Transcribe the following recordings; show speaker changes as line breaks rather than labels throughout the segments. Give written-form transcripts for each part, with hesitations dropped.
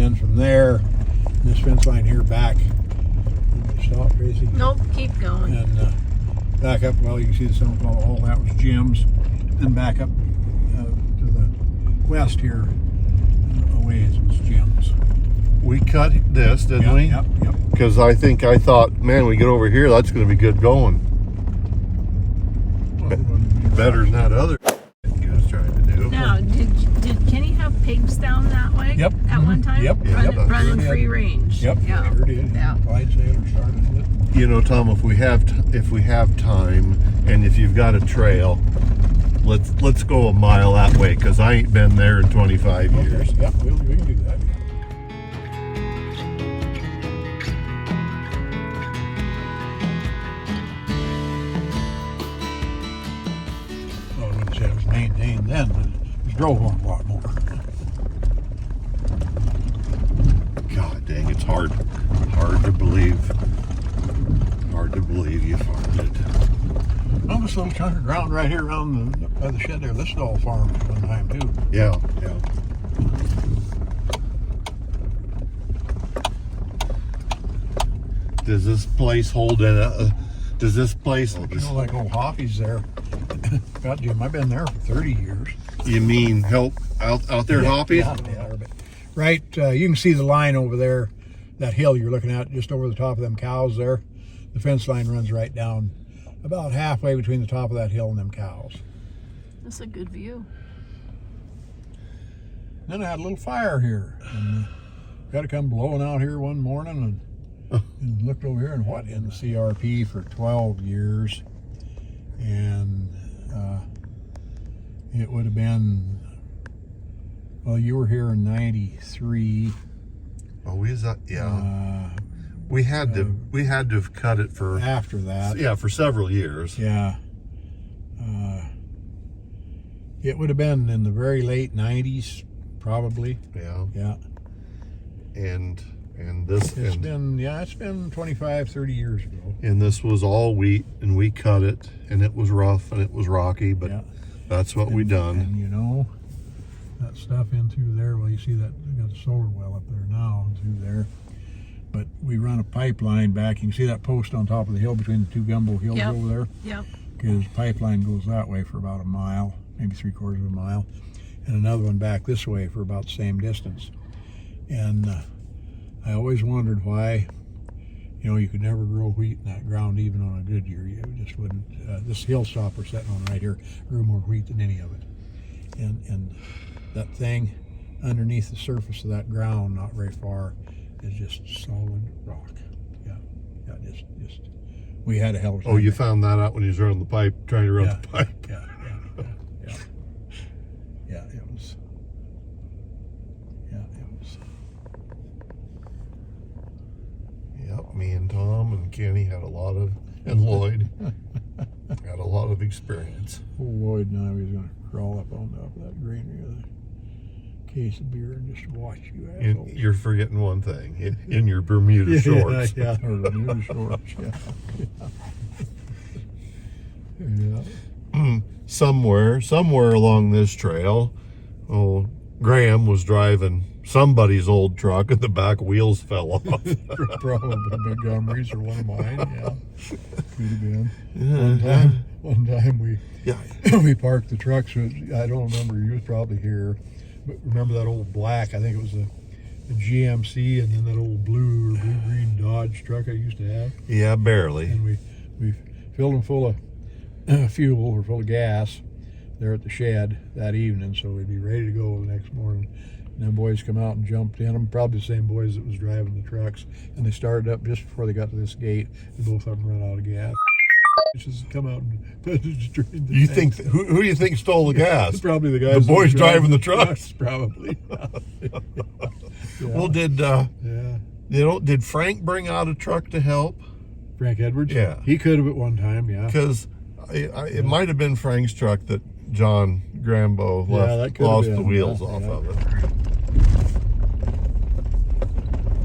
then from there, this fence line here back. Stop, Tracy.
Nope, keep going.
And back up. Well, you can see the sun. All that was Jim's. Then back up to the west here, a ways was Jim's.
We cut this, didn't we?
Yep.
Because I thought, man, we get over here, that's going to be good going. Better than that other he was trying to do.
Now, did Kenny have pigs down that way?
Yep.
At one time?
Yep.
Running free range.
Yep.
Yeah.
Sure did.
Yeah.
Clyde Sailor started it.
You know, Tom, if we have time, and if you've got a trail, let's go a mile that way, because I ain't been there in 25 years.
Yep. We can do that. Well, I wouldn't say it was maintained then, but it was drove on a lot more.
God dang, it's hard to believe. Hard to believe you farmed it.
Well, this little chunk of ground right here around by the shed there, this is all farmed at one time too.
Yeah. Does this place hold in a? Does this place?
You know, like old Hoppy's there. God, Jim, I've been there for 30 years.
You mean help out there, Hoppy?
Yeah. Right, you can see the line over there, that hill you're looking at, just over the top of them cows there. The fence line runs right down about halfway between the top of that hill and them cows.
That's a good view.
Then I had a little fire here. And got to come blowing out here one morning and looked over here and what? In the CRP for 12 years. And it would have been, well, you were here in 93.
Oh, is that? Yeah. We had to have cut it for
after that.
Yeah, for several years.
Yeah. It would have been in the very late 90s, probably.
Yeah.
Yeah.
And this
it's been 25, 30 years ago.
And this was all wheat, and we cut it, and it was rough and it was rocky, but that's what we done.
And you know, that stuff in through there, well, you see that they got a solar well up there now through there. But we run a pipeline back. You can see that post on top of the hill between the two gumbo hills over there.
Yep.
Because pipeline goes that way for about a mile, maybe 3/4 of a mile, and another one back this way for about the same distance. And I always wondered why, you know, you could never grow wheat in that ground even on a good year. You just wouldn't. This hilltop we're sitting on right here grew more wheat than any of it. And that thing underneath the surface of that ground, not very far, is just solid rock. Yeah, just we had a hell of a time.
Oh, you found that out when he was running the pipe, trying to run the pipe.
Yeah, it was.
Yep, me and Tom and Kenny had and Lloyd had a lot of experience.
Old Lloyd and I was going to crawl up on top of that granary with a case of beer and just watch you assholes.
You're forgetting one thing, in your Bermuda shorts.
Yeah, or Bermuda shorts, yeah.
Somewhere along this trail, Graham was driving somebody's old truck and the back wheels fell off.
Probably Montgomery's or one of mine, yeah. Could have been. One time we parked the truck, so I don't remember, you was probably here, but remember that old black, I think it was a GMC, and then that old blue-green Dodge truck I used to have?
Yeah, barely.
And we filled them full of fuel or full of gas there at the shed that evening, so we'd be ready to go the next morning. And then boys come out and jumped in them, probably the same boys that was driving the trucks, and they started up just before they got to this gate, and both of them ran out of gas. Just come out and drain the
tanks. Who do you think stole the gas?
Probably the guys.
The boys driving the trucks.
Probably.
Well, did Frank bring out a truck to help?
Frank Edwards?
Yeah.
He could have at one time, yeah.
Because it might have been Frank's truck that John Grambo lost the wheels off of it.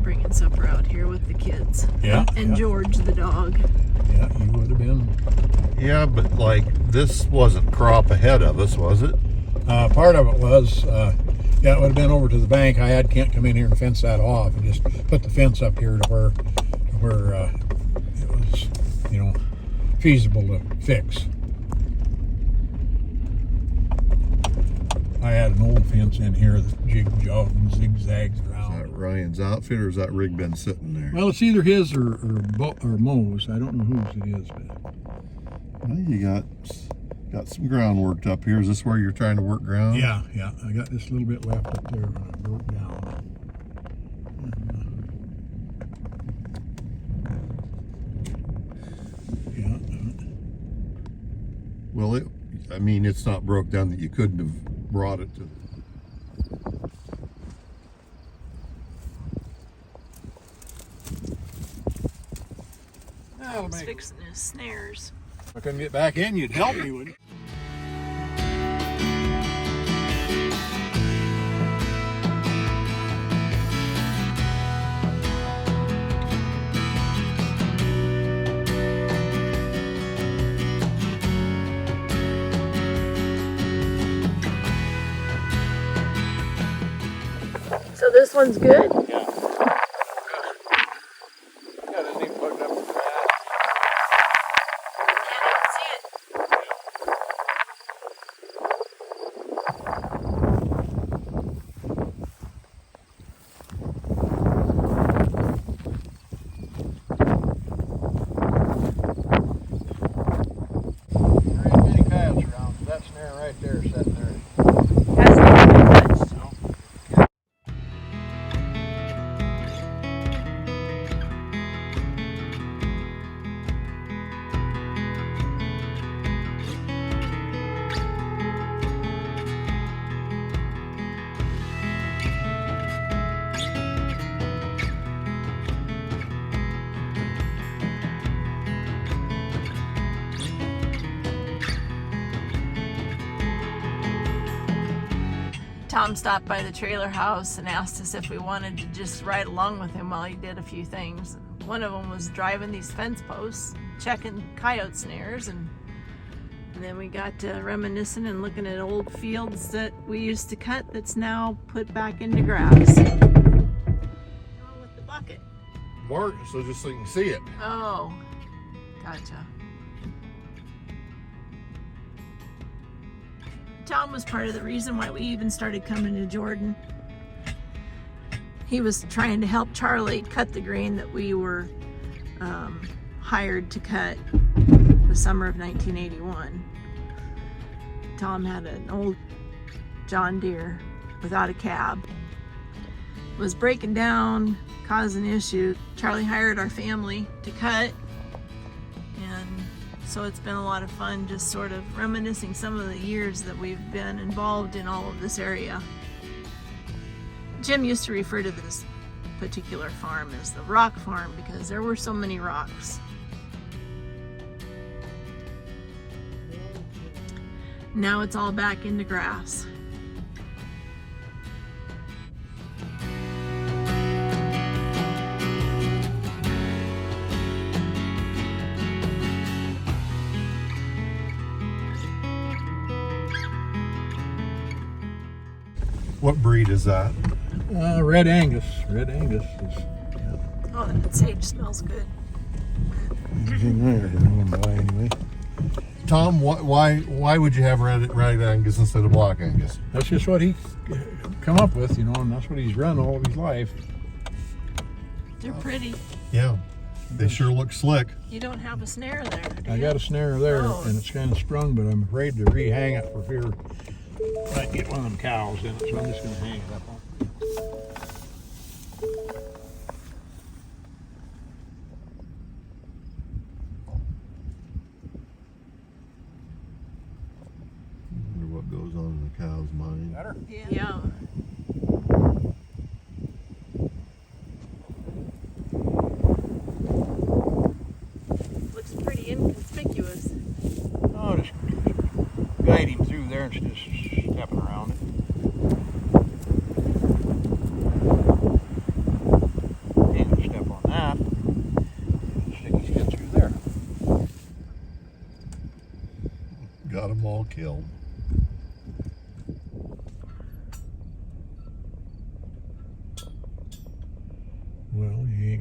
Bringing supper out here with the kids.
Yeah.
And George the dog.
Yeah, he would have been.
Yeah, but like this wasn't crop ahead of us, was it?
Part of it was Yeah, it would have been over to the bank. Can't come in here and fence that off, and just put the fence up here to where it was, feasible to fix. I had an old fence in here that jig-jogged and zigzags
Is
around.
that Ryan's outfit, or is that rig been sitting there?
Well, it's either his or Mo's. I don't know whose it is, but
Well, you got some ground worked up here. Is this where you're trying to work ground?
yeah. I got this little bit left up there when I broke down.
Well, it's not broke down that you couldn't have brought it to.
I was fixing his snares.
If I couldn't get back in, you'd help me, wouldn't you?
So this one's good?
Yeah. Yeah, this ain't plugged up to that.
Can't even see it.
There ain't many coyotes around, so that snare right there is sitting there.
Hasn't even been touched.
No.
Tom stopped by the trailer house and asked us if we wanted to just ride along with him while he did a few things. One of them was driving these fence posts, checking coyote snares, and then we got to reminiscing and looking at old fields that we used to cut that's now put back into grass. Going with the bucket.
Mark, so just so you can see it.
Oh, gotcha. Tom was part of the reason why we even started coming to Jordan. He was trying to help Charlie cut the grain that we were hired to cut the summer of 1981. Tom had an old John Deere without a cab. Was breaking down, causing issues. Charlie hired our family to cut, and so it's been a lot of fun just sort of reminiscing some of the years that we've been involved in all of this area. Jim used to refer to this particular farm as the rock farm because there were so many rocks. Now it's all back into grass.
What breed is that?
Red Angus. Red Angus is. Yeah.
Oh, that sage smells good.
Anything there going by anyway.
Tom, why would you have red Angus instead of black Angus?
That's just what he come up with, and that's what he's run all of his life.
They're pretty.
Yeah, they sure look slick.
You don't have a snare there, do you?
I got a snare there,
Oh.
and it's kind of sprung, but I'm afraid to rehang it for fear I might get one of them cows in it, so I'm just going to hang it up on.
I wonder what goes on in the cow's mind.
Better?
Yeah. Looks pretty inconspicuous.
Oh, just guide him through there instead of stepping around it. Ain't gonna step on that. Stick his head through there.
Got them all killed.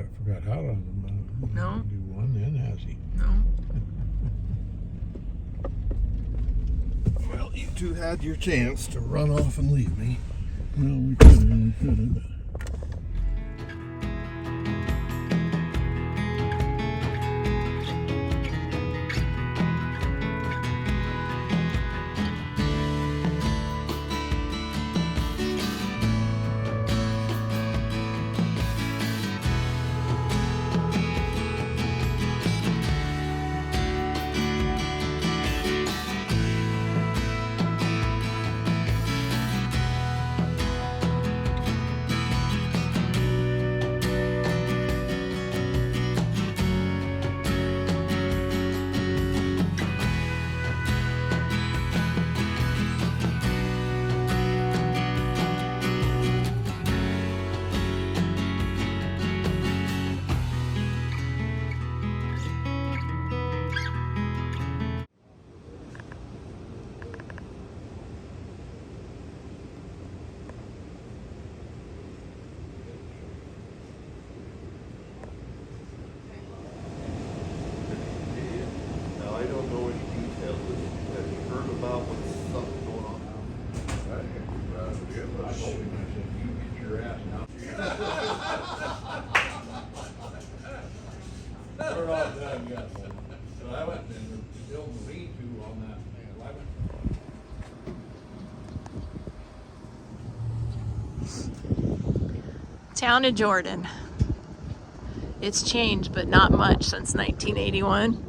forgot how to
No.
do one then, has he?
No.
Well, you two had your chance to run off and leave me.
Well, we could have.
Now, I don't know any details. Have you heard about what's something going on?
I told him, I said, you get your ass now. We're all done, yes. So I went and built a lean-to on that thing. I went.
Town of Jordan. It's changed, but not much since 1981.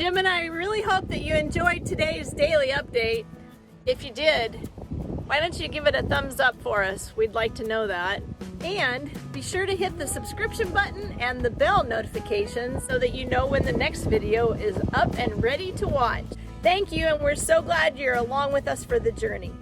Jim and I really hope that you enjoyed today's daily update. If you did, why don't you give it a thumbs up for us? We'd like to know that. And be sure to hit the subscription button and the bell notification so that you know when the next video is up and ready to watch. Thank you, and we're so glad you're along with us for the journey.